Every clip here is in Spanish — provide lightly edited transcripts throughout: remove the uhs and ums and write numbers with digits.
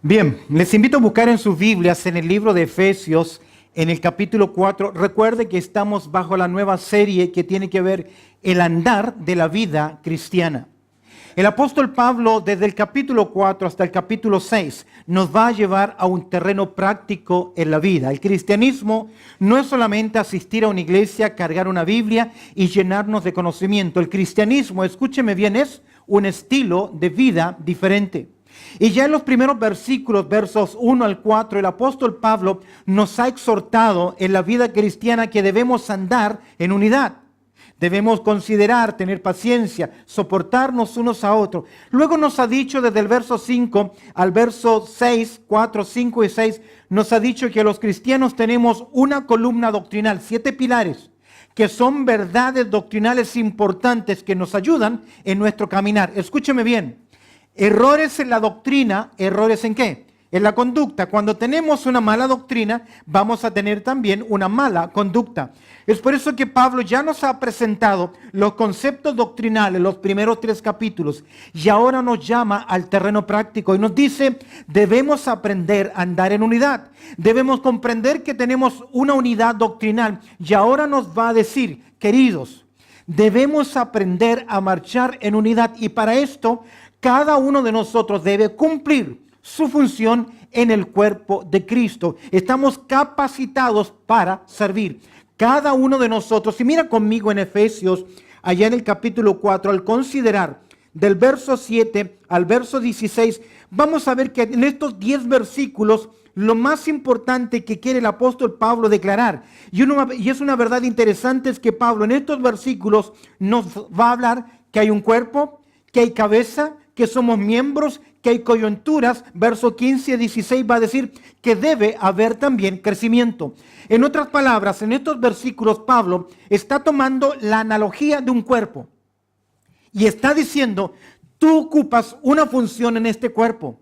Bien, les invito a buscar en sus Biblias, en el libro de Efesios, en el capítulo 4. Recuerde que estamos bajo la nueva serie que tiene que ver el andar de la vida cristiana. El apóstol Pablo, desde el capítulo 4 hasta el capítulo 6, nos va a llevar a un terreno práctico en la vida. El cristianismo no es solamente asistir a una iglesia, cargar una Biblia y llenarnos de conocimiento. El cristianismo, escúcheme bien, es un estilo de vida diferente. Y ya en los primeros versículos, versos 1 al 4, el apóstol Pablo nos ha exhortado en la vida cristiana que debemos andar en unidad. Debemos considerar, tener paciencia, soportarnos unos a otros. Luego nos ha dicho desde el verso 5 al verso 6, 4, 5 y 6, nos ha dicho que los cristianos tenemos una columna doctrinal, 7 pilares, que son verdades doctrinales importantes que nos ayudan en nuestro caminar. Escúcheme bien. Errores en la doctrina, ¿errores en qué? En la conducta. Cuando tenemos una mala doctrina, vamos a tener también una mala conducta. Es por eso que Pablo ya nos ha presentado los conceptos doctrinales, los primeros 3 capítulos, y ahora nos llama al terreno práctico y nos dice, debemos aprender a andar en unidad. Debemos comprender que tenemos una unidad doctrinal, y ahora nos va a decir, queridos, debemos aprender a marchar en unidad, y para esto, cada uno de nosotros debe cumplir su función en el cuerpo de Cristo. Estamos capacitados para servir. Cada uno de nosotros, y mira conmigo en Efesios, allá en el capítulo 4, al considerar del verso 7 al verso 16, vamos a ver que en estos 10 versículos, lo más importante que quiere el apóstol Pablo declarar, y es una verdad interesante, es que Pablo en estos versículos nos va a hablar que hay un cuerpo, que hay cabeza, que somos miembros, que hay coyunturas. Verso 15 y 16 va a decir que debe haber también crecimiento. En otras palabras, en estos versículos Pablo está tomando la analogía de un cuerpo y está diciendo, tú ocupas una función en este cuerpo.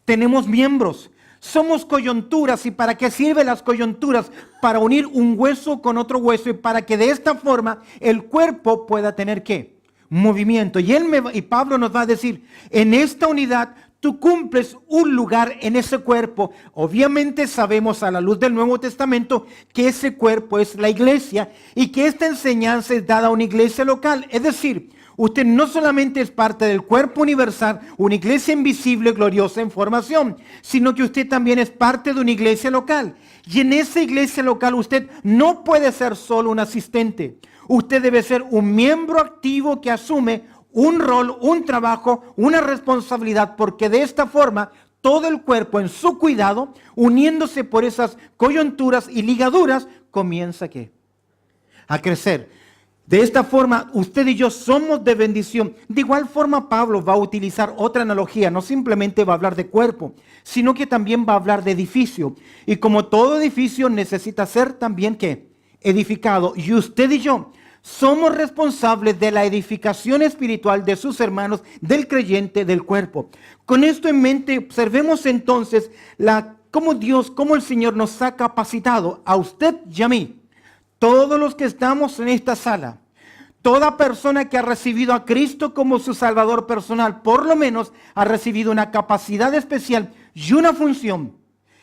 Tenemos miembros, somos coyunturas. ¿Y para qué sirven las coyunturas? Para unir un hueso con otro hueso y para que de esta forma el cuerpo pueda tener ¿qué? Movimiento. Y Pablo nos va a decir, en esta unidad tú cumples un lugar en ese cuerpo. Obviamente sabemos a la luz del Nuevo Testamento que ese cuerpo es la iglesia y que esta enseñanza es dada a una iglesia local. Es decir, usted no solamente es parte del cuerpo universal, una iglesia invisible, gloriosa en formación, sino que usted también es parte de una iglesia local. Y en esa iglesia local usted no puede ser solo un asistente. Usted debe ser un miembro activo que asume un rol, un trabajo, una responsabilidad, porque de esta forma todo el cuerpo en su cuidado, uniéndose por esas coyunturas y ligaduras, comienza ¿qué? A crecer. De esta forma, usted y yo somos de bendición. De igual forma, Pablo va a utilizar otra analogía. No simplemente va a hablar de cuerpo, sino que también va a hablar de edificio. Y como todo edificio necesita ser también ¿qué? Edificado. Y usted y yo somos responsables de la edificación espiritual de sus hermanos, del creyente, del cuerpo. Con esto en mente, observemos entonces cómo el Señor nos ha capacitado a usted y a mí. Todos los que estamos en esta sala, toda persona que ha recibido a Cristo como su Salvador personal, por lo menos ha recibido una capacidad especial y una función.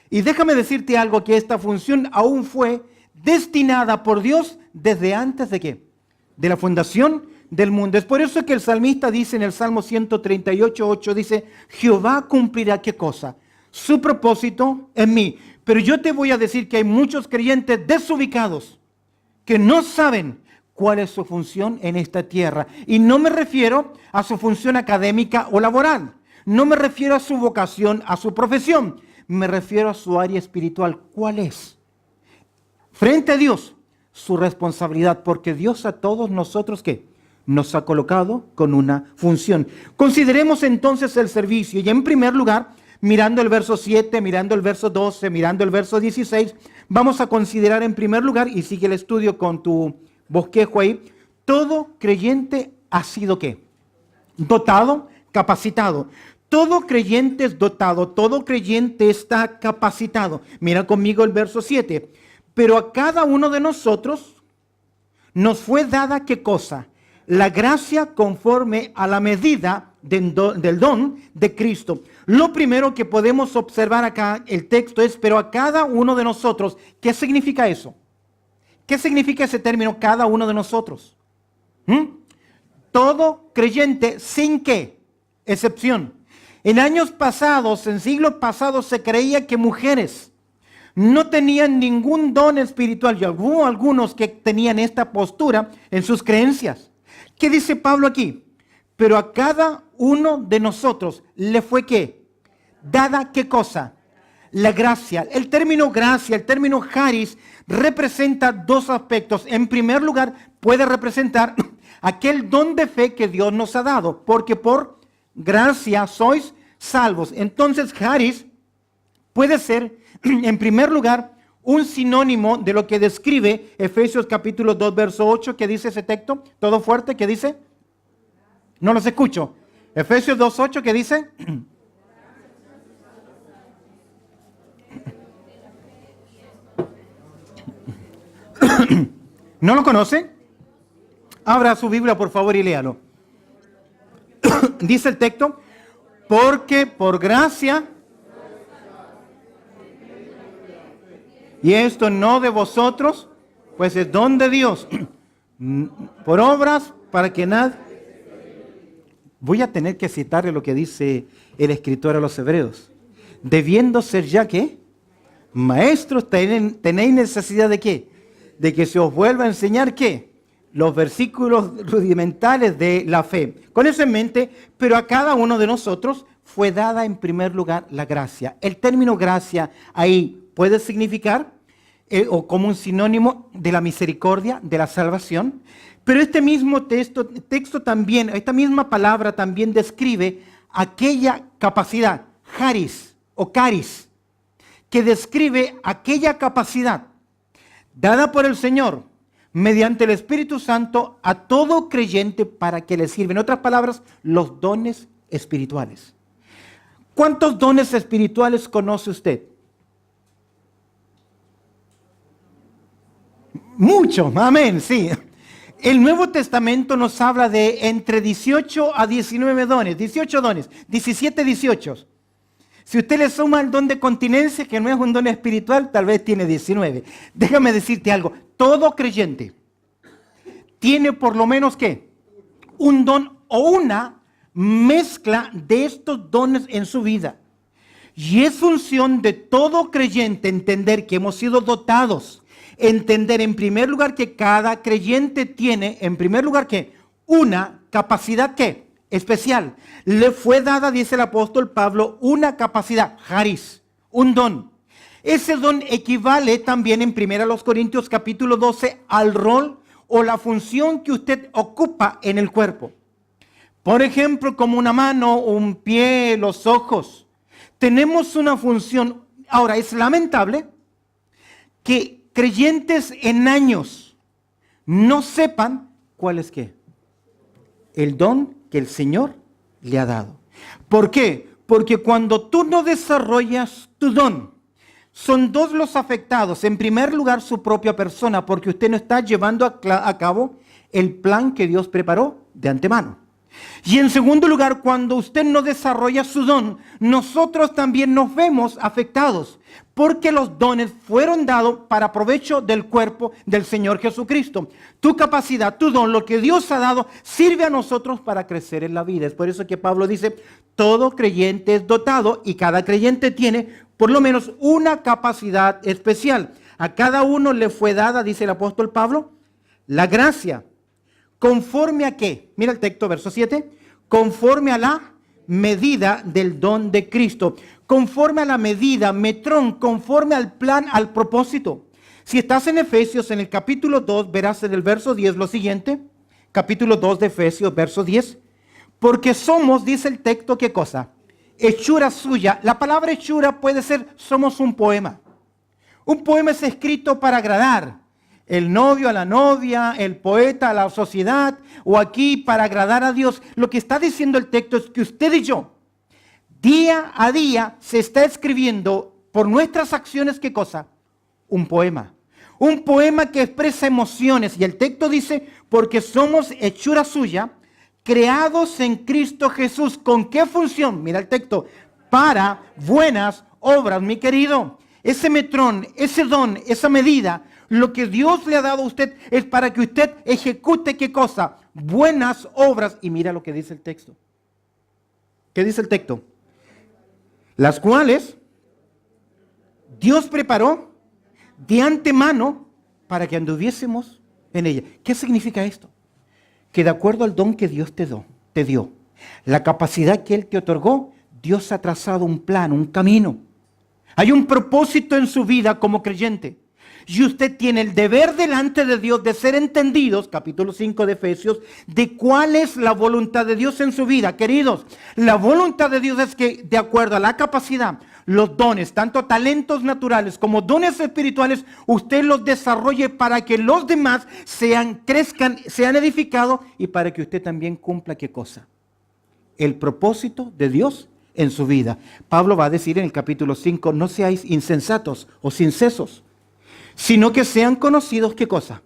Y déjame decirte algo, que esta función aún fue destinada por Dios desde antes de ¿qué? De la fundación del mundo. Es por eso que el salmista dice en el Salmo 138:8, dice, Jehová cumplirá ¿qué cosa? Su propósito en mí. Pero yo te voy a decir que hay muchos creyentes desubicados que no saben cuál es su función en esta tierra. Y no me refiero a su función académica o laboral. No me refiero a su vocación, a su profesión. Me refiero a su área espiritual. ¿Cuál es? Frente a Dios, su responsabilidad, porque Dios a todos nosotros ¿qué? Nos ha colocado con una función. Consideremos entonces el servicio. Y en primer lugar, mirando el verso 7, mirando el verso 12, mirando el verso 16, vamos a considerar en primer lugar, y sigue el estudio con tu bosquejo ahí, todo creyente ha sido ¿qué? Dotado, capacitado. Todo creyente es dotado, todo creyente está capacitado. Mira conmigo el verso 7. Pero a cada uno de nosotros nos fue dada ¿qué cosa? La gracia conforme a la medida del don de Cristo. Lo primero que podemos observar acá, el texto es, pero a cada uno de nosotros, ¿qué significa eso? ¿Qué significa ese término, cada uno de nosotros? Todo creyente, ¿sin qué? Excepción. En años pasados, en siglos pasados, se creía que mujeres no tenían ningún don espiritual. Y hubo algunos que tenían esta postura en sus creencias. ¿Qué dice Pablo aquí? Pero a cada uno de nosotros le fue ¿qué? Dada ¿qué cosa? La gracia. El término gracia, el término charis, representa dos aspectos. En primer lugar, puede representar aquel don de fe que Dios nos ha dado, porque por gracia sois salvos. Entonces, charis puede ser, en primer lugar, un sinónimo de lo que describe Efesios capítulo 2, verso 8, que dice ese texto, todo fuerte, que dice, no los escucho. Efesios 2, 8, que dice, ¿no lo conoce? Abra su Biblia, por favor, y léalo. Dice el texto, porque por gracia, y esto no de vosotros, pues es don de Dios, por obras para que nadie... Voy a tener que citarle lo que dice el escritor a los hebreos. Debiendo ser ya que, maestros, tenéis necesidad de qué? De que se os vuelva a enseñar qué? Los versículos rudimentales de la fe. Con eso en mente, pero a cada uno de nosotros fue dada en primer lugar la gracia. El término gracia ahí puede significar o como un sinónimo de la misericordia, de la salvación, pero este mismo texto también, esta misma palabra también describe aquella capacidad, charis o caris, que describe aquella capacidad dada por el Señor mediante el Espíritu Santo a todo creyente para que le sirva. En otras palabras, los dones espirituales. ¿Cuántos dones espirituales conoce usted? Muchos, amén, sí. El Nuevo Testamento nos habla de entre 18 a 19 dones, 18 dones, 17, 18. Si usted le suma el don de continencia, que no es un don espiritual, tal vez tiene 19. Déjame decirte algo, todo creyente tiene por lo menos ¿qué? Un don o una mezcla de estos dones en su vida. Y es función de todo creyente entender que hemos sido dotados. Entender en primer lugar que cada creyente tiene, en primer lugar que una capacidad que especial. Le fue dada, dice el apóstol Pablo, una capacidad, charis, un don. Ese don equivale también en 1 Corintios capítulo 12 al rol o la función que usted ocupa en el cuerpo. Por ejemplo, como una mano, un pie, los ojos. Tenemos una función. Ahora, es lamentable que creyentes en años no sepan cuál es qué. El don que el Señor le ha dado. ¿Por qué? Porque cuando tú no desarrollas tu don, son dos los afectados. En primer lugar, su propia persona, porque usted no está llevando a cabo el plan que Dios preparó de antemano. Y en segundo lugar, cuando usted no desarrolla su don, nosotros también nos vemos afectados, porque los dones fueron dados para provecho del cuerpo del Señor Jesucristo. Tu capacidad, tu don, lo que Dios ha dado, sirve a nosotros para crecer en la vida. Es por eso que Pablo dice, todo creyente es dotado y cada creyente tiene por lo menos una capacidad especial. A cada uno le fue dada, dice el apóstol Pablo, la gracia. ¿Conforme a qué? Mira el texto, verso 7. Conforme a la medida del don de Cristo. Conforme a la medida, metrón, conforme al plan, al propósito. Si estás en Efesios, en el capítulo 2, verás en el verso 10 lo siguiente. Capítulo 2 de Efesios, verso 10. Porque somos, dice el texto, ¿qué cosa? Hechura suya. La palabra hechura puede ser, somos un poema. Un poema es escrito para agradar. El novio a la novia, el poeta a la sociedad, o aquí para agradar a Dios. Lo que está diciendo el texto es que usted y yo, día a día, se está escribiendo por nuestras acciones, ¿qué cosa? Un poema. Un poema que expresa emociones. Y el texto dice, porque somos hechura suya, creados en Cristo Jesús. ¿Con qué función? Mira el texto. Para buenas obras, mi querido. Ese metrón, ese don, esa medida, lo que Dios le ha dado a usted es para que usted ejecute ¿qué cosa? Buenas obras. Y mira lo que dice el texto. ¿Qué dice el texto? Las cuales Dios preparó de antemano para que anduviésemos en ella. ¿Qué significa esto? Que de acuerdo al don que Dios te dio, la capacidad que Él te otorgó, Dios ha trazado un plan, un camino. Hay un propósito en su vida como creyente. Y usted tiene el deber delante de Dios de ser entendidos, capítulo 5 de Efesios, de cuál es la voluntad de Dios en su vida. Queridos, la voluntad de Dios es que de acuerdo a la capacidad, los dones, tanto talentos naturales como dones espirituales, usted los desarrolle para que los demás crezcan, sean edificados y para que usted también cumpla ¿qué cosa? El propósito de Dios en su vida. Pablo va a decir en el capítulo 5, no seáis insensatos o sin sesos, sino que sean conocidos ¿qué cosa?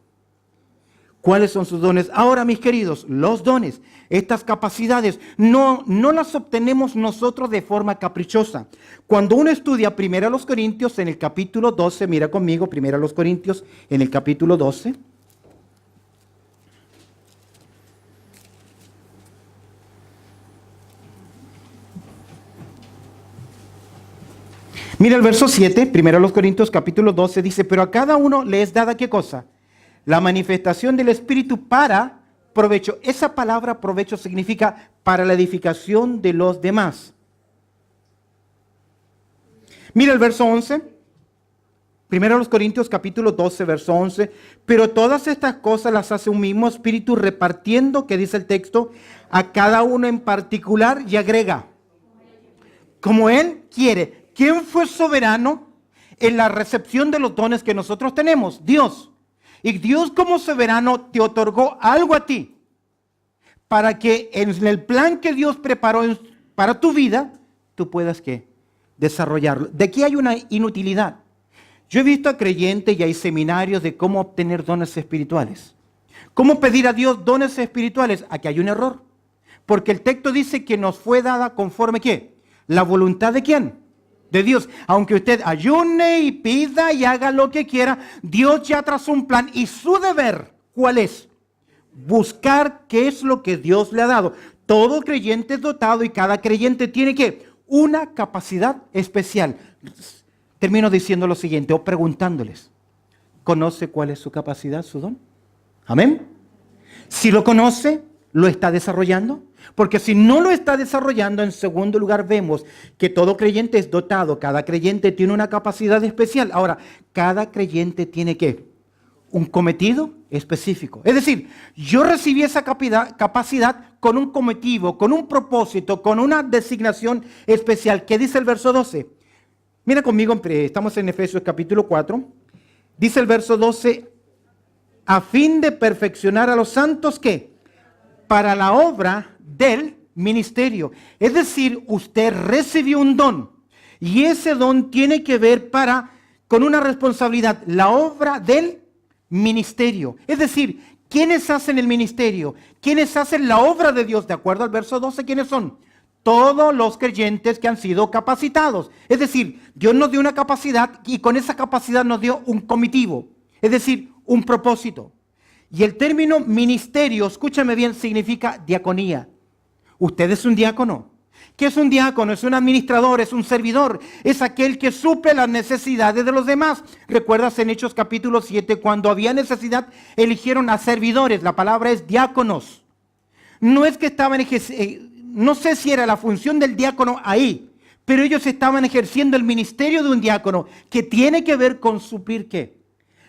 ¿Cuáles son sus dones? Ahora, mis queridos, los dones, estas capacidades, no las obtenemos nosotros de forma caprichosa. Cuando uno estudia 1 Corintios en el capítulo 12, mira conmigo, 1 Corintios en el capítulo 12. Mira el verso 7, 1 Corintios capítulo 12, dice, pero a cada uno le es dada ¿qué cosa? La manifestación del Espíritu para provecho. Esa palabra provecho significa para la edificación de los demás. Mira el verso 11. 1 Corintios capítulo 12, verso 11. Pero todas estas cosas las hace un mismo Espíritu repartiendo, que dice el texto, a cada uno en particular y agrega, como Él quiere. ¿Quién fue soberano en la recepción de los dones que nosotros tenemos? Dios. Y Dios como soberano te otorgó algo a ti para que en el plan que Dios preparó para tu vida, tú puedas ¿qué? Desarrollarlo. De aquí hay una inutilidad. Yo he visto a creyentes y hay seminarios de cómo obtener dones espirituales. ¿Cómo pedir a Dios dones espirituales? Aquí hay un error. Porque el texto dice que nos fue dada conforme ¿qué? La voluntad de ¿quién? De Dios. Aunque usted ayune y pida y haga lo que quiera, Dios ya trazó un plan y su deber, ¿cuál es? Buscar qué es lo que Dios le ha dado. Todo creyente es dotado y cada creyente tiene ¿qué? Una capacidad especial. Termino diciendo lo siguiente o preguntándoles, ¿conoce cuál es su capacidad, su don? Amén. Si lo conoce, ¿lo está desarrollando? Porque si no lo está desarrollando, en segundo lugar vemos que todo creyente es dotado, cada creyente tiene una capacidad especial. Ahora, cada creyente tiene ¿qué? Un cometido específico. Es decir, yo recibí esa capacidad con un cometido, con un propósito, con una designación especial. ¿Qué dice el verso 12? Mira conmigo, estamos en Efesios capítulo 4. Dice el verso 12, a fin de perfeccionar a los santos, ¿qué? Para la obra del ministerio. Es decir, usted recibió un don y ese don tiene que ver con una responsabilidad, la obra del ministerio. Es decir, ¿quiénes hacen el ministerio? ¿Quiénes hacen la obra de Dios? De acuerdo al verso 12, ¿quiénes son? Todos los creyentes que han sido capacitados. Es decir, Dios nos dio una capacidad y con esa capacidad nos dio un comitivo. Es decir, un propósito. Y el término ministerio, escúchame bien, significa diaconía. Usted es un diácono. ¿Qué es un diácono? Es un administrador, es un servidor. Es aquel que suple las necesidades de los demás. ¿Recuerdas en Hechos capítulo 7 cuando había necesidad eligieron a servidores? La palabra es diáconos. No es que estaban no sé si era la función del diácono ahí, pero ellos estaban ejerciendo el ministerio de un diácono que tiene que ver con suplir ¿qué?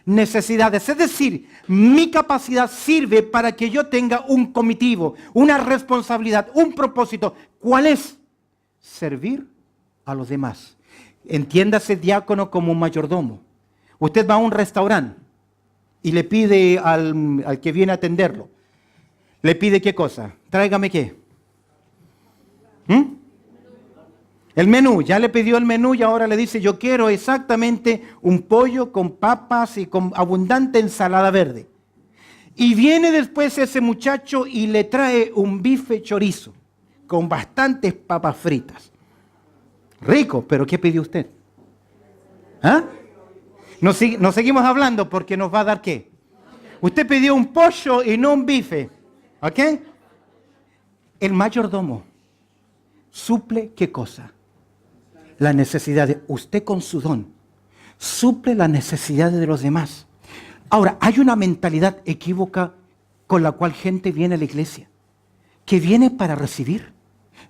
Necesidades. Es decir, mi capacidad sirve para que yo tenga un comitivo, una responsabilidad, un propósito. ¿Cuál es? Servir a los demás. Entiéndase diácono como un mayordomo. Usted va a un restaurante y le pide al que viene a atenderlo. ¿Le pide qué cosa? Tráigame qué. El menú, ya le pidió el menú y ahora le dice, yo quiero exactamente un pollo con papas y con abundante ensalada verde. Y viene después ese muchacho y le trae un bife chorizo con bastantes papas fritas. Rico, pero ¿qué pidió usted? ¿Ah? No seguimos hablando porque nos va a dar ¿qué? Usted pidió un pollo y no un bife. ¿Ok? El mayordomo suple ¿qué cosa? Las necesidades. Usted con su don suple las necesidades de los demás. Ahora, hay una mentalidad equívoca con la cual gente viene a la iglesia, que viene para recibir,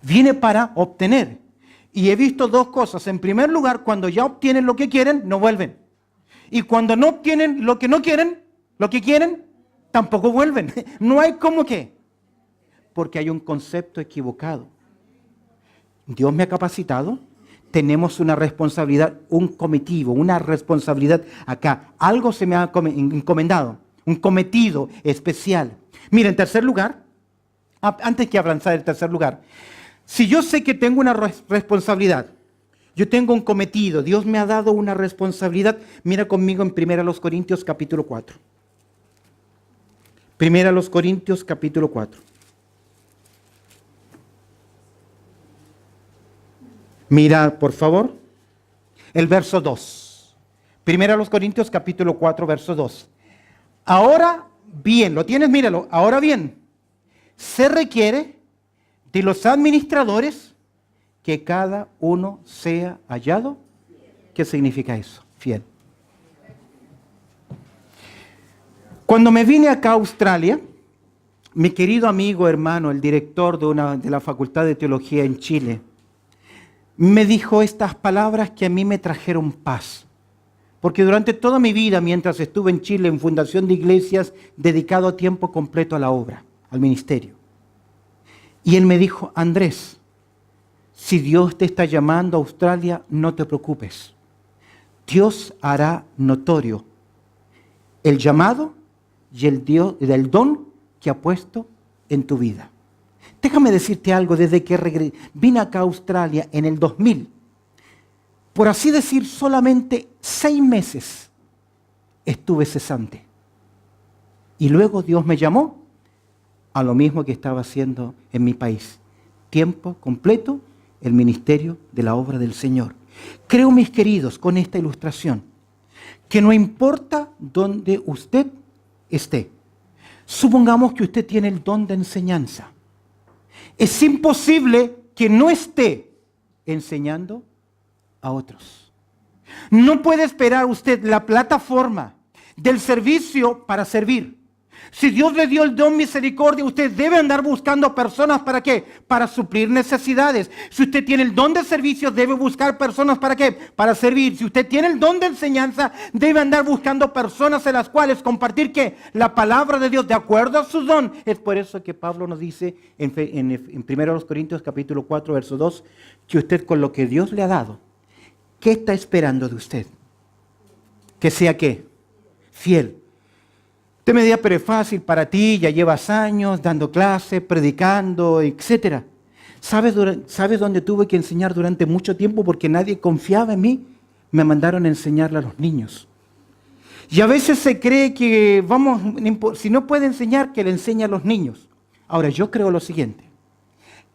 viene para obtener. Y he visto dos cosas. En primer lugar, cuando ya obtienen lo que quieren, no vuelven. Y cuando no obtienen lo que no quieren, lo que quieren, tampoco vuelven. No hay como que. Porque hay un concepto equivocado. Dios me ha capacitado. Tenemos una responsabilidad, un cometido, una responsabilidad acá. Algo se me ha encomendado, un cometido especial. Mira, en tercer lugar, antes que avanzar en tercer lugar, si yo sé que tengo una responsabilidad, yo tengo un cometido, Dios me ha dado una responsabilidad, mira conmigo en 1 Corintios capítulo 4. 1 Corintios capítulo 4. Mira, por favor, el verso 2. 1 Corintios capítulo 4, verso 2. Ahora bien, ¿lo tienes? Míralo. Ahora bien, se requiere de los administradores que cada uno sea hallado. ¿Qué significa eso? Fiel. Cuando me vine acá a Australia, mi querido amigo, hermano, el director de la Facultad de Teología en Chile, me dijo estas palabras que a mí me trajeron paz. Porque durante toda mi vida, mientras estuve en Chile en fundación de iglesias, dedicado a tiempo completo a la obra, al ministerio. Y él me dijo, Andrés, si Dios te está llamando a Australia, no te preocupes. Dios hará notorio el llamado y el don que ha puesto en tu vida. Déjame decirte algo, desde que vine acá a Australia en el 2000, por así decir, solamente 6 meses estuve cesante. Y luego Dios me llamó a lo mismo que estaba haciendo en mi país. Tiempo completo, el ministerio de la obra del Señor. Creo, mis queridos, con esta ilustración, que no importa dónde usted esté. Supongamos que usted tiene el don de enseñanza. Es imposible que no esté enseñando a otros. No puede esperar usted la plataforma del servicio para servir. Si Dios le dio el don misericordia, usted debe andar buscando personas, ¿para qué? Para suplir necesidades. Si usted tiene el don de servicio, debe buscar personas, ¿para qué? Para servir. Si usted tiene el don de enseñanza, debe andar buscando personas en las cuales compartir, ¿qué? La palabra de Dios de acuerdo a su don. Es por eso que Pablo nos dice en 1 Corintios capítulo 4, verso 2, que usted con lo que Dios le ha dado, ¿qué está esperando de usted? Que sea ¿qué? Fiel. Usted me dirá, pero es fácil para ti, ya llevas años dando clases, predicando, etc. ¿Sabes dónde tuve que enseñar durante mucho tiempo? Porque nadie confiaba en mí. Me mandaron a enseñarle a los niños. Y a veces se cree que, si no puede enseñar, que le enseñe a los niños. Ahora, yo creo lo siguiente,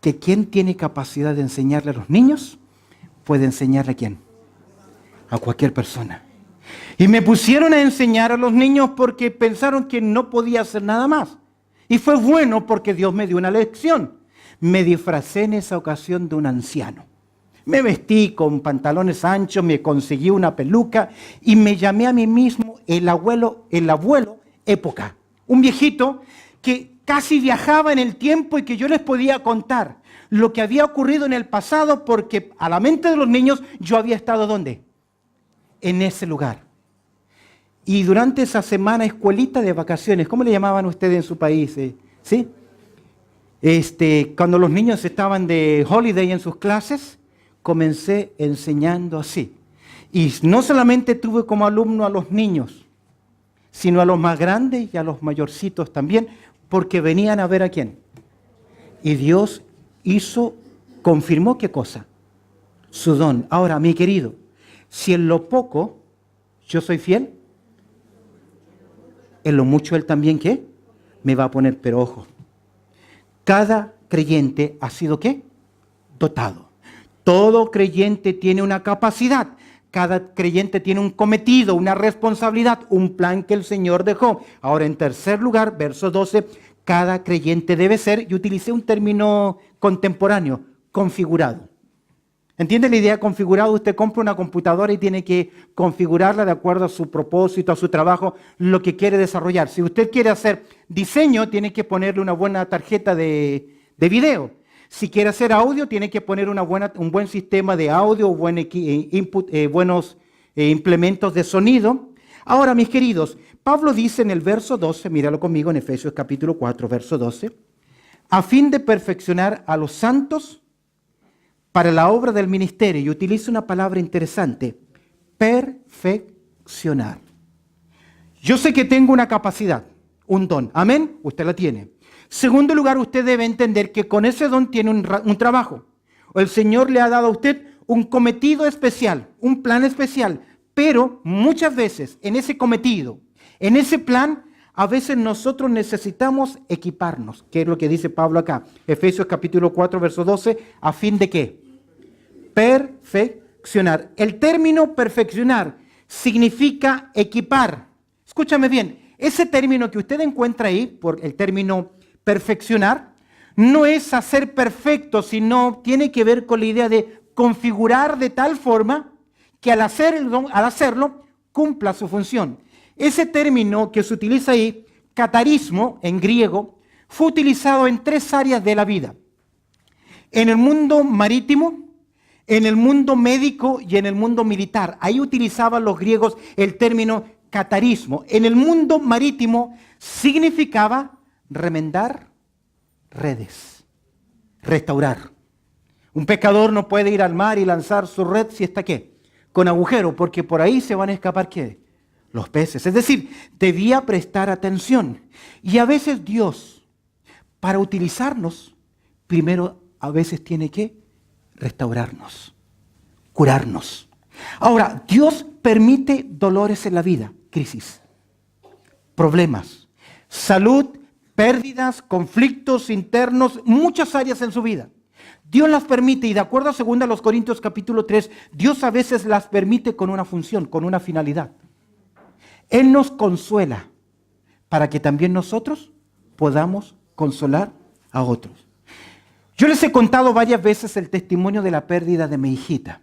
que quien tiene capacidad de enseñarle a los niños, puede enseñarle a quién. A cualquier persona. Y me pusieron a enseñar a los niños porque pensaron que no podía hacer nada más. Y fue bueno porque Dios me dio una lección. Me disfracé en esa ocasión de un anciano. Me vestí con pantalones anchos, me conseguí una peluca y me llamé a mí mismo el abuelo época. Un viejito que casi viajaba en el tiempo y que yo les podía contar lo que había ocurrido en el pasado porque a la mente de los niños yo había estado ¿dónde? En ese lugar. Y durante esa semana, escuelita de vacaciones, ¿cómo le llamaban ustedes en su país? ¿Sí? Cuando los niños estaban de holiday en sus clases, comencé enseñando así. Y no solamente tuve como alumno a los niños, sino a los más grandes y a los mayorcitos también, porque venían a ver a quién. Y Dios confirmó ¿qué cosa? Su don. Ahora, mi querido, si en lo poco yo soy fiel, en lo mucho Él también, ¿qué? me va a poner, pero ojo, cada creyente ha sido ¿qué? Dotado. Todo creyente tiene una capacidad. Cada creyente tiene un cometido, una responsabilidad, un plan que el Señor dejó. Ahora, en tercer lugar, verso 12, cada creyente debe ser, y utilicé un término contemporáneo, configurado. ¿Entiende la idea configurado? Usted compra una computadora y tiene que configurarla de acuerdo a su propósito, a su trabajo, lo que quiere desarrollar. Si usted quiere hacer diseño, tiene que ponerle una buena tarjeta de video. Si quiere hacer audio, tiene que poner un buen sistema de audio, buenos implementos de sonido. Ahora, mis queridos, Pablo dice en el verso 12, míralo conmigo en Efesios capítulo 4, verso 12, a fin de perfeccionar a los santos para la obra del ministerio, y utiliza una palabra interesante, perfeccionar. Yo sé que tengo una capacidad, un don, amén, usted la tiene. Segundo lugar, usted debe entender que con ese don tiene un trabajo. El Señor le ha dado a usted un cometido especial, un plan especial, pero muchas veces en ese cometido, en ese plan, a veces nosotros necesitamos equiparnos, que es lo que dice Pablo acá, Efesios capítulo 4, verso 12, a fin de ¿qué? Perfeccionar. El término perfeccionar significa equipar. Escúchame bien, ese término que usted encuentra ahí, por el término perfeccionar, no es hacer perfecto, sino tiene que ver con la idea de configurar de tal forma que al hacerlo cumpla su función. Ese término que se utiliza ahí, catarismo en griego, fue utilizado en 3 áreas de la vida. En el mundo marítimo, en el mundo médico y en el mundo militar. Ahí utilizaban los griegos el término catarismo. En el mundo marítimo significaba remendar redes, restaurar. Un pescador no puede ir al mar y lanzar su red si está ¿qué? Con agujero, porque por ahí se van a escapar ¿qué? Los peces. Es decir, debía prestar atención. Y a veces Dios, para utilizarnos, primero a veces tiene que restaurarnos, curarnos. Ahora, Dios permite dolores en la vida, crisis, problemas, salud, pérdidas, conflictos internos, muchas áreas en su vida. Dios las permite y de acuerdo a 2 Corintios capítulo 3, Dios a veces las permite con una función, con una finalidad. Él nos consuela para que también nosotros podamos consolar a otros. Yo les he contado varias veces el testimonio de la pérdida de mi hijita.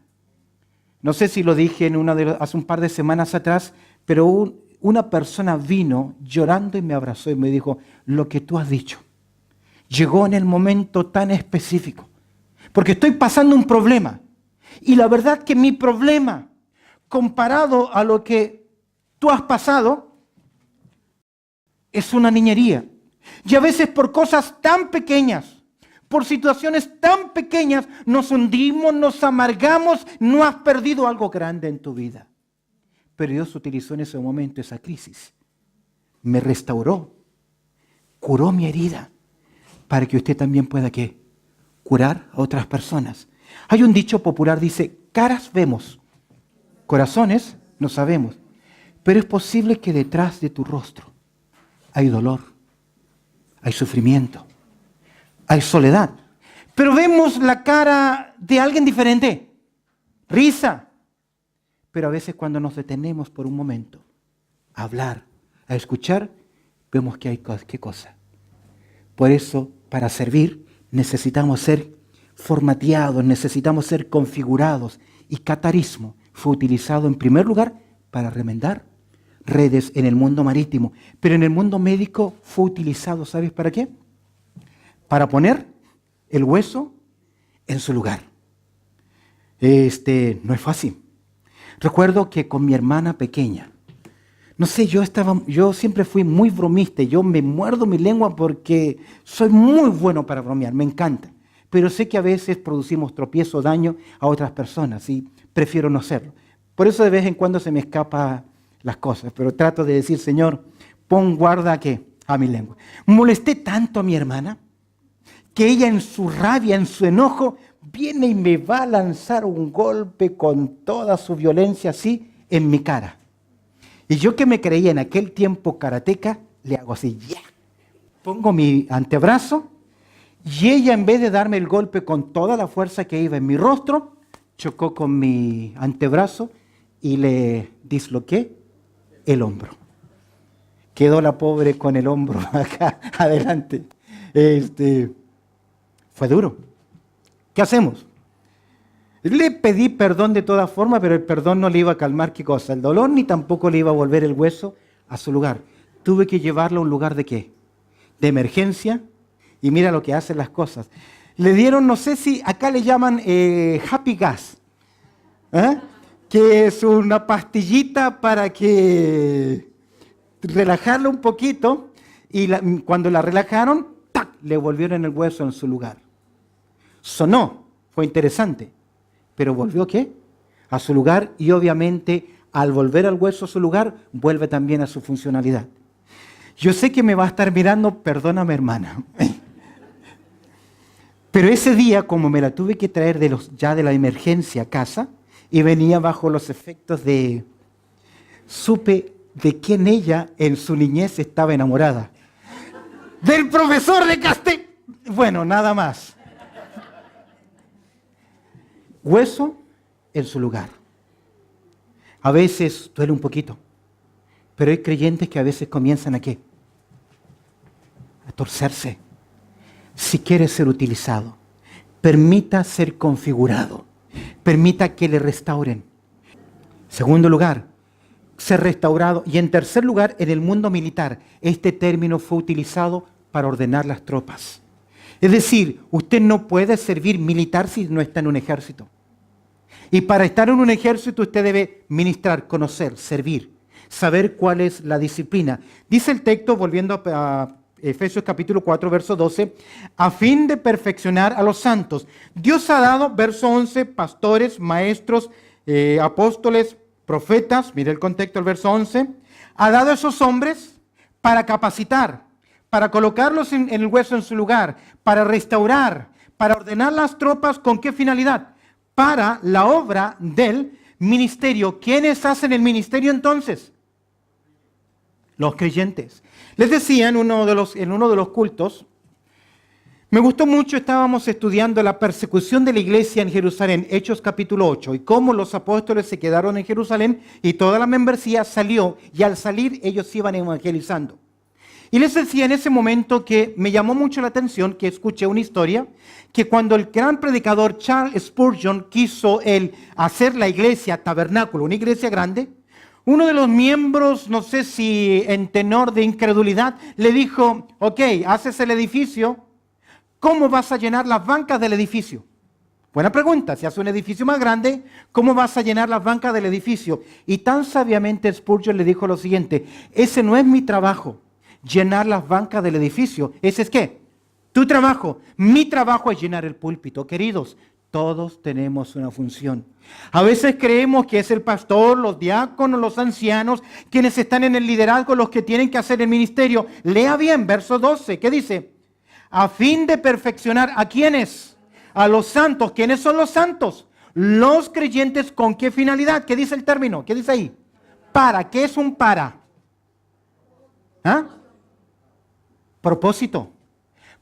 No sé si lo dije hace un par de semanas atrás, pero una persona vino llorando y me abrazó y me dijo, lo que tú has dicho llegó en el momento tan específico, porque estoy pasando un problema. Y la verdad que mi problema, comparado a lo que tú has pasado, es una niñería. Y a veces por cosas tan pequeñas, por situaciones tan pequeñas, nos hundimos, nos amargamos, no has perdido algo grande en tu vida. Pero Dios utilizó en ese momento esa crisis. Me restauró, curó mi herida, para que usted también pueda ¿qué? Curar a otras personas. Hay un dicho popular, dice, caras vemos, corazones no sabemos. Pero es posible que detrás de tu rostro hay dolor, hay sufrimiento, hay soledad. Pero vemos la cara de alguien diferente, risa. Pero a veces cuando nos detenemos por un momento a hablar, a escuchar, vemos que hay qué cosa. Por eso, para servir, necesitamos ser formateados, necesitamos ser configurados. Y catarismo fue utilizado en primer lugar para remendar redes en el mundo marítimo. Pero en el mundo médico fue utilizado, ¿sabes para qué? Para poner el hueso en su lugar. No es fácil. Recuerdo que con mi hermana pequeña, no sé, yo siempre fui muy bromista, yo me muerdo mi lengua porque soy muy bueno para bromear, me encanta. Pero sé que a veces producimos tropiezo o daño a otras personas y prefiero no hacerlo. Por eso de vez en cuando se me escapan las cosas, pero trato de decir, Señor, pon guarda a mi lengua. Molesté tanto a mi hermana que ella en su rabia, en su enojo, viene y me va a lanzar un golpe con toda su violencia así en mi cara. Y yo que me creía en aquel tiempo karateca, le hago así, ya, pongo mi antebrazo y ella, en vez de darme el golpe con toda la fuerza que iba en mi rostro, chocó con mi antebrazo y le disloqué el hombro. Quedó la pobre con el hombro acá adelante. Fue duro. ¿Qué hacemos? Le pedí perdón de todas formas, pero el perdón no le iba a calmar qué cosa, el dolor, ni tampoco le iba a volver el hueso a su lugar. Tuve que llevarlo a un lugar de qué, de emergencia, y mira lo que hacen las cosas. Le dieron, no sé si acá le llaman Happy Gas, que es una pastillita para que relajarlo un poquito, y cuando la relajaron, ¡tac!, le volvieron el hueso en su lugar. Sonó, fue interesante, pero volvió ¿qué? A su lugar, y obviamente al volver al hueso a su lugar, vuelve también a su funcionalidad. Yo sé que me va a estar mirando, perdóname hermana, pero ese día, como me la tuve que traer ya de la emergencia a casa, y venía bajo los efectos supe de quién ella en su niñez estaba enamorada. Del profesor de castellano. Bueno, nada más. Hueso en su lugar. A veces duele un poquito, pero hay creyentes que a veces comienzan ¿a qué? A torcerse. Si quiere ser utilizado, permita ser configurado, permita que le restauren. Segundo lugar, ser restaurado. Y en tercer lugar, en el mundo militar, este término fue utilizado para ordenar las tropas. Es decir, usted no puede servir militar si no está en un ejército. Y para estar en un ejército usted debe ministrar, conocer, servir, saber cuál es la disciplina. Dice el texto, volviendo a Efesios capítulo 4, verso 12, a fin de perfeccionar a los santos. Dios ha dado, verso 11, pastores, maestros, apóstoles, profetas, mire el contexto del verso 11, ha dado a esos hombres para capacitar, para colocarlos en el hueso en su lugar, para restaurar, para ordenar las tropas. ¿Con qué finalidad? Para la obra del ministerio. ¿Quiénes hacen el ministerio entonces? Los creyentes. Les decía en uno de los cultos, me gustó mucho, estábamos estudiando la persecución de la iglesia en Jerusalén, Hechos capítulo 8, y cómo los apóstoles se quedaron en Jerusalén y toda la membresía salió, y al salir ellos iban evangelizando. Y les decía en ese momento que me llamó mucho la atención, que escuché una historia, que cuando el gran predicador Charles Spurgeon quiso hacer la iglesia tabernáculo, una iglesia grande, uno de los miembros, no sé si en tenor de incredulidad, le dijo, ok, haces el edificio, ¿cómo vas a llenar las bancas del edificio? Buena pregunta, si hace un edificio más grande, ¿cómo vas a llenar las bancas del edificio? Y tan sabiamente Spurgeon le dijo lo siguiente, ese no es mi trabajo, llenar las bancas del edificio. ¿Ese es qué? Tu trabajo. Mi trabajo es llenar el púlpito. Queridos, todos tenemos una función. A veces creemos que es el pastor, los diáconos, los ancianos, quienes están en el liderazgo, los que tienen que hacer el ministerio. Lea bien, verso 12, ¿qué dice? A fin de perfeccionar, ¿a quiénes? A los santos. ¿Quiénes son los santos? Los creyentes. ¿Con qué finalidad? ¿Qué dice el término? ¿Qué dice ahí? Para. ¿Qué es un para? ¿Ah? Propósito.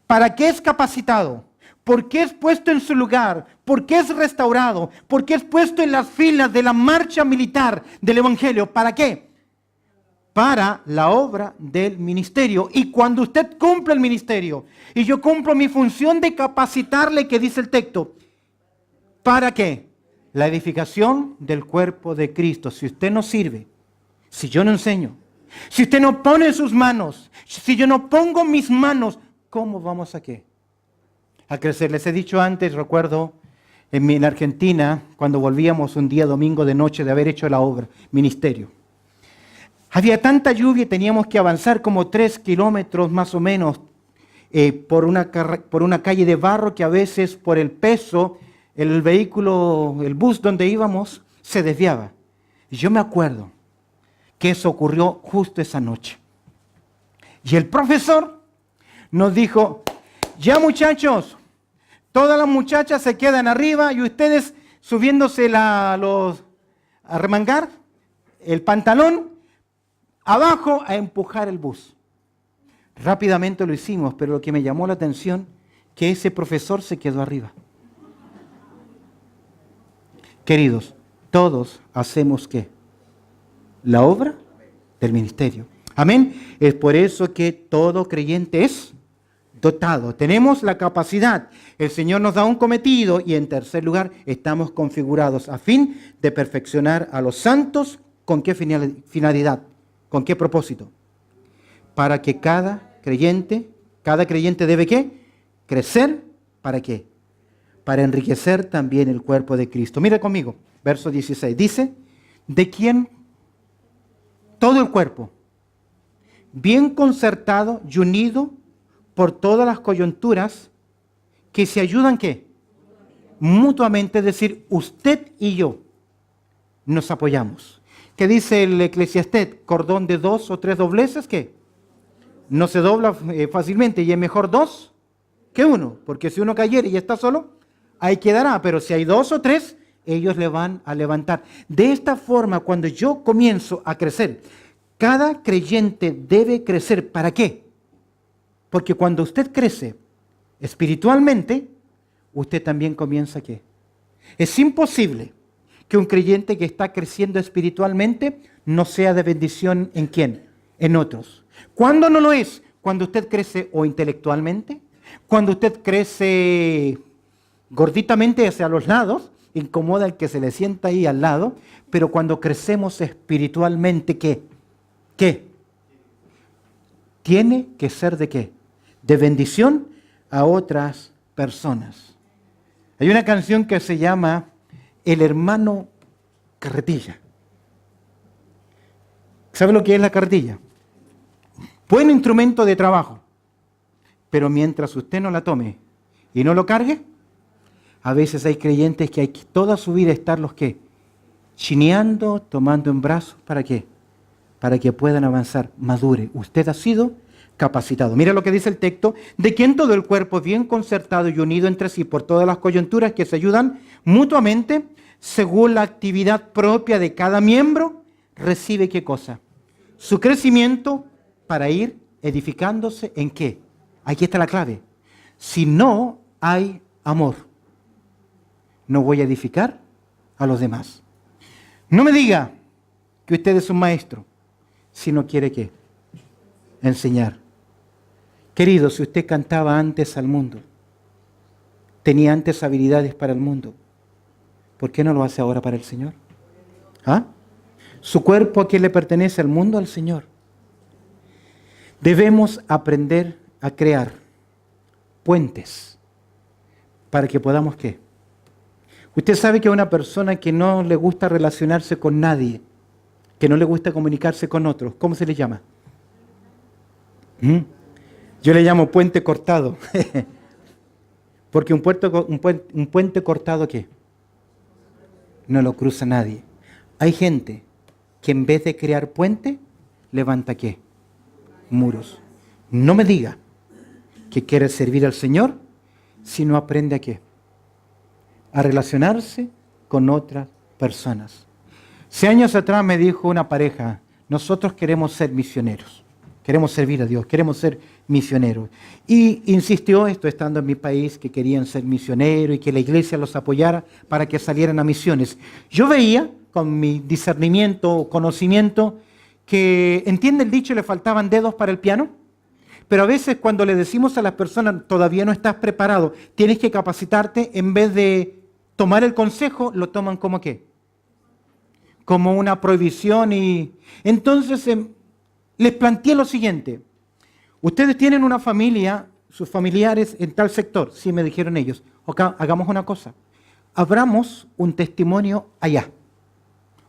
¿Para qué es capacitado? ¿Por qué es puesto en su lugar? ¿Por qué es restaurado? ¿Por qué es puesto en las filas de la marcha militar del Evangelio? ¿Para qué? Para la obra del ministerio. Y cuando usted cumple el ministerio, y yo cumplo mi función de capacitarle, que dice el texto, ¿para qué? La edificación del cuerpo de Cristo. Si usted no sirve, si yo no enseño, si usted no pone sus manos, si yo no pongo mis manos, ¿cómo vamos a qué? A crecer. Les he dicho antes, recuerdo en Argentina, cuando volvíamos un día domingo de noche de haber hecho la obra, ministerio. Había tanta lluvia y teníamos que avanzar como 3 kilómetros más o menos por una calle de barro que a veces por el peso, el vehículo, el bus donde íbamos, se desviaba. Y yo me acuerdo que eso ocurrió justo esa noche. Y el profesor nos dijo, ya muchachos, todas las muchachas se quedan arriba y ustedes subiéndose a remangar el pantalón, abajo a empujar el bus. Rápidamente lo hicimos, pero lo que me llamó la atención, que ese profesor se quedó arriba. Queridos, todos hacemos ¿qué? La obra del ministerio. Amén. Es por eso que todo creyente es dotado. Tenemos la capacidad. El Señor nos da un cometido y en tercer lugar estamos configurados a fin de perfeccionar a los santos. ¿Con qué finalidad? ¿Con qué propósito? Para que cada creyente debe ¿qué? Crecer. ¿Para qué? Para enriquecer también el cuerpo de Cristo. Mira conmigo, verso 16. Dice, de quien todo el cuerpo, bien concertado y unido por todas las coyunturas, que se ayudan ¿qué? Mutuamente, es decir, usted y yo nos apoyamos. ¿Qué dice el Eclesiastés? Cordón de 2 o 3 dobleces, ¿qué? No se dobla fácilmente y es mejor 2 que 1, porque si uno cayere y está solo, ahí quedará, pero si hay 2 o 3, ellos le van a levantar. De esta forma, cuando yo comienzo a crecer, cada creyente debe crecer. ¿Para qué? Porque cuando usted crece espiritualmente, usted también comienza ¿qué? Es imposible que un creyente que está creciendo espiritualmente no sea de bendición ¿en quién? En otros. ¿Cuándo no lo es? Cuando usted crece o intelectualmente, cuando usted crece gorditamente hacia los lados, incomoda el que se le sienta ahí al lado, pero cuando crecemos espiritualmente, ¿qué? ¿Qué? Tiene que ser ¿de qué? De bendición a otras personas. Hay una canción que se llama El hermano carretilla. ¿Sabe lo que es la carretilla? Buen instrumento de trabajo, pero mientras usted no la tome y no lo cargue, a veces hay creyentes que hay que toda su vida estarlos ¿qué? Chineando, tomando en brazos, ¿para qué? Para que puedan avanzar, madure. Usted ha sido capacitado. Mira lo que dice el texto, de quien todo el cuerpo bien concertado y unido entre sí por todas las coyunturas que se ayudan mutuamente, según la actividad propia de cada miembro, recibe ¿qué cosa? Su crecimiento para ir edificándose ¿en qué? Aquí está la clave. Si no hay amor, no voy a edificar a los demás. No me diga que usted es un maestro si no quiere ¿qué? Enseñar. Querido, si usted cantaba antes al mundo, tenía antes habilidades para el mundo, ¿por qué no lo hace ahora para el Señor? ¿Ah? ¿Su cuerpo a quién le pertenece? ¿Al mundo? Al Señor. Debemos aprender a crear puentes para que podamos ¿qué? Usted sabe que a una persona que no le gusta relacionarse con nadie, que no le gusta comunicarse con otros, ¿cómo se le llama? Yo le llamo puente cortado. Porque un puente cortado, ¿qué? No lo cruza nadie. Hay gente que en vez de crear puente, levanta ¿qué? Muros. No me diga que quiere servir al Señor si no aprende a ¿qué? A relacionarse con otras personas. Hace años atrás me dijo una pareja, nosotros queremos ser misioneros, queremos servir a Dios, queremos ser misioneros. Y insistió esto estando en mi país, que querían ser misioneros y que la iglesia los apoyara para que salieran a misiones. Yo veía, con mi discernimiento, conocimiento, que, ¿entiende el dicho? Le faltaban dedos para el piano. Pero a veces cuando le decimos a las personas, todavía no estás preparado, tienes que capacitarte, en vez de tomar el consejo, lo toman como ¿qué? Como una prohibición. Y entonces les planteé lo siguiente. Ustedes tienen una familia, sus familiares en tal sector. Sí, me dijeron ellos. Ok, hagamos una cosa. Abramos un testimonio allá.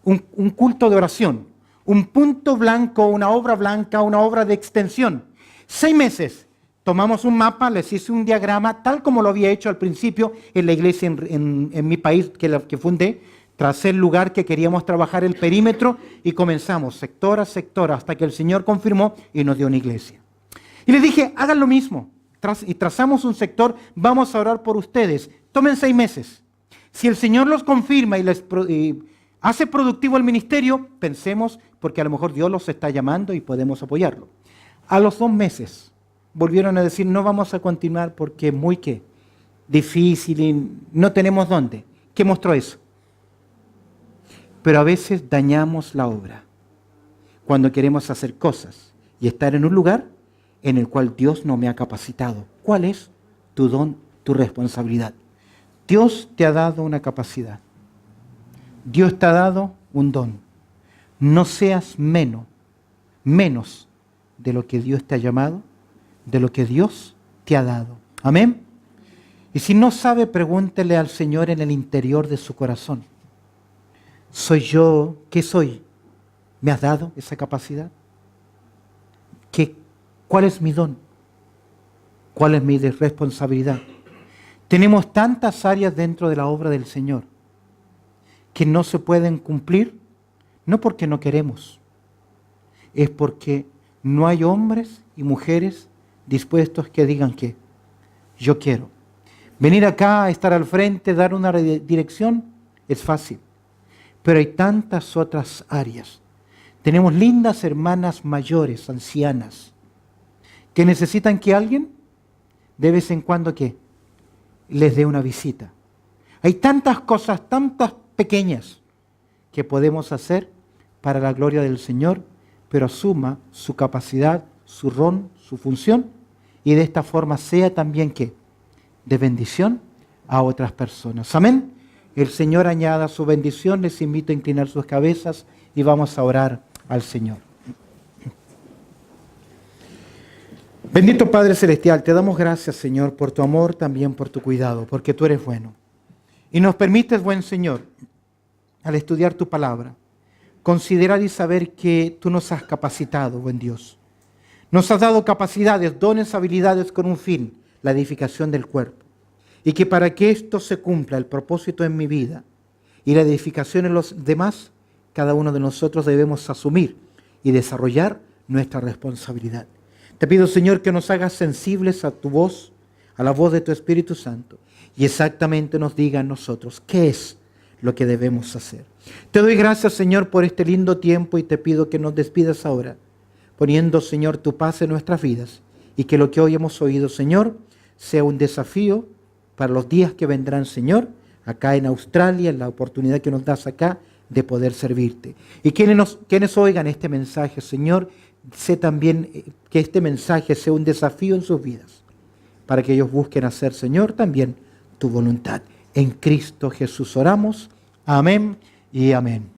Un culto de oración. Un punto blanco, una obra blanca, una obra de extensión. 6 meses. Tomamos un mapa, les hice un diagrama, tal como lo había hecho al principio en la iglesia en mi país que fundé. Tracé el lugar que queríamos trabajar, el perímetro, y comenzamos sector a sector hasta que el Señor confirmó y nos dio una iglesia. Y les dije, hagan lo mismo. Y trazamos un sector, vamos a orar por ustedes. Tomen 6 meses. Si el Señor los confirma y les hace productivo el ministerio, pensemos, porque a lo mejor Dios los está llamando y podemos apoyarlo. A los 2 meses volvieron a decir, no vamos a continuar porque es muy ¿qué? Difícil y no tenemos dónde. ¿Qué mostró eso? Pero a veces dañamos la obra cuando queremos hacer cosas y estar en un lugar en el cual Dios no me ha capacitado. ¿Cuál es tu don, tu responsabilidad? Dios te ha dado una capacidad. Dios te ha dado un don. No seas menos de lo que Dios te ha llamado, de lo que Dios te ha dado. Amén. Y si no sabe, pregúntele al Señor en el interior de su corazón. ¿Soy yo? ¿Qué soy? ¿Me has dado esa capacidad? ¿Cuál es mi don? ¿Cuál es mi responsabilidad? Tenemos tantas áreas dentro de la obra del Señor que no se pueden cumplir, no porque no queremos, es porque no hay hombres y mujeres dispuestos que digan que yo quiero. Venir acá, estar al frente, dar una dirección, es fácil. Pero hay tantas otras áreas. Tenemos lindas hermanas mayores, ancianas, que necesitan que alguien, de vez en cuando, ¿qué? Les dé una visita. Hay tantas cosas, tantas pequeñas, que podemos hacer para la gloria del Señor, pero asuma su capacidad, su rol, su función, y de esta forma sea también, ¿qué? De bendición a otras personas. Amén. El Señor añada su bendición. Les invito a inclinar sus cabezas y vamos a orar al Señor. Bendito Padre Celestial, te damos gracias, Señor, por tu amor, también por tu cuidado, porque tú eres bueno. Y nos permites, buen Señor, al estudiar tu palabra, considerar y saber que tú nos has capacitado, buen Dios. Nos has dado capacidades, dones, habilidades con un fin, la edificación del cuerpo. Y que para que esto se cumpla, el propósito en mi vida y la edificación en los demás, cada uno de nosotros debemos asumir y desarrollar nuestra responsabilidad. Te pido, Señor, que nos hagas sensibles a tu voz, a la voz de tu Espíritu Santo, y exactamente nos diga a nosotros qué es lo que debemos hacer. Te doy gracias, Señor, por este lindo tiempo y te pido que nos despidas ahora, poniendo, Señor, tu paz en nuestras vidas y que lo que hoy hemos oído, Señor, sea un desafío para los días que vendrán, Señor, acá en Australia, en la oportunidad que nos das acá de poder servirte. Y quienes oigan este mensaje, Señor, sé también que este mensaje sea un desafío en sus vidas, para que ellos busquen hacer, Señor, también tu voluntad. En Cristo Jesús oramos. Amén y amén.